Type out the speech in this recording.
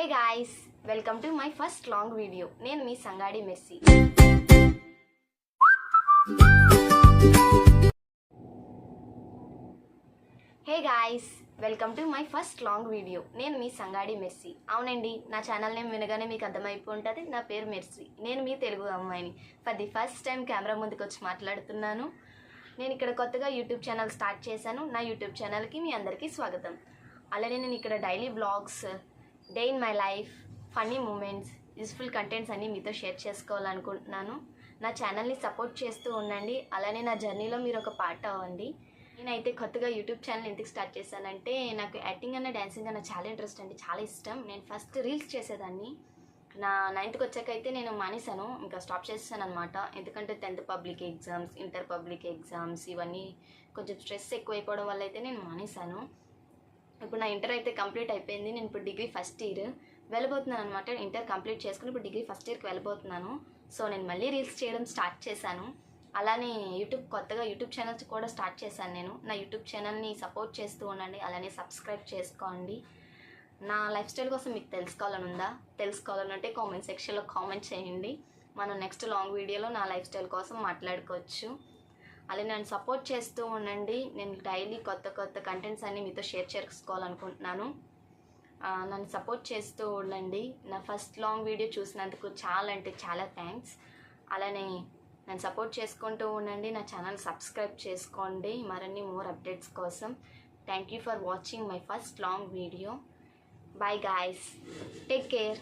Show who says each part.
Speaker 1: Hey guys, welcome to my first long video. నేను మీ సంగాడి Mercy. Hey guys, welcome to my first long video. నేను మీ సంగాడి మెర్సీ. అవునండి, నా ఛానల్ నేమ్ వినగానే మీకు అర్థమైపోయి ఉంటుంది. నా పేరు మెర్సీ. నేను మీ తెలుగు అమ్మాయిని. For the first time camera ముందుకు వచ్చి మాట్లాడుతున్నాను. నేను ఇక్కడ కొత్తగా యూట్యూబ్ ఛానల్ స్టార్ట్ చేశాను. నా యూట్యూబ్ ఛానల్కి మీ అందరికీ స్వాగతం. అలానే నేను ఇక్కడ daily blogs, day in my life, funny moments, useful contents అన్నీ మీతో షేర్ చేసుకోవాలనుకుంటున్నాను. నా ఛానల్ని సపోర్ట్ చేస్తూ ఉండండి. అలానే నా జర్నీలో మీరు ఒక పార్ట్ అవ్వండి. నేనైతే కొత్తగా యూట్యూబ్ ఛానల్ ఎందుకు స్టార్ట్ చేశానంటే, నాకు యాక్టింగ్ అన్న డాన్సింగ్ అన్న చాలా ఇంట్రెస్ట్ అండి, చాలా ఇష్టం. నేను ఫస్ట్ రీల్స్ చేసేదాన్ని. నా 9th వచ్చాకైతే నేను మానేశాను, ఇంకా స్టాప్ చేసేసాను అనమాట. ఎందుకంటే 10th public exams, inter public exams ఇవన్నీ కొంచెం స్ట్రెస్ ఎక్కువైపోవడం వల్ల అయితే నేను మానేశాను. ఇప్పుడు నా ఇంటర్ అయితే కంప్లీట్ అయిపోయింది. నేను ఇప్పుడు డిగ్రీ ఫస్ట్ ఇయర్ వెళ్ళబోతున్నాను అనమాట. ఇంటర్ కంప్లీట్ చేసుకుని ఇప్పుడు డిగ్రీ ఫస్ట్ ఇయర్కి వెళ్ళబోతున్నాను. సో నేను మళ్ళీ రీల్స్ చేయడం స్టార్ట్ చేశాను. అలానే కొత్తగా యూట్యూబ్ ఛానల్స్ కూడా స్టార్ట్ చేశాను నేను. నా యూట్యూబ్ ఛానల్ని సపోర్ట్ చేస్తూ ఉండండి. అలానే సబ్స్క్రైబ్ చేసుకోండి. నా లైఫ్ స్టైల్ కోసం మీకు తెలుసుకోవాలనుంటే కామెంట్ సెక్షన్లో కామెంట్ చేయండి. మనం నెక్స్ట్ లాంగ్ వీడియోలో నా లైఫ్ స్టైల్ కోసం మాట్లాడుకోవచ్చు. అలానే నన్ను సపోర్ట్ చేస్తూ ఉండండి. నేను డైలీ కొత్త కంటెంట్స్ అన్నీ మీతో షేర్ చేసుకోవాలనుకుంటున్నాను. నన్ను సపోర్ట్ చేస్తూ ఉండండి. నా ఫస్ట్ లాంగ్ వీడియో చూసినందుకు చాలా అంటే చాలా థ్యాంక్స్. అలానే నన్ను సపోర్ట్ చేసుకుంటూ ఉండండి. నా ఛానల్ సబ్స్క్రైబ్ చేసుకోండి మరిన్ని మోర్ అప్డేట్స్ కోసం. Thank you for watching my first long video. By guys, take care.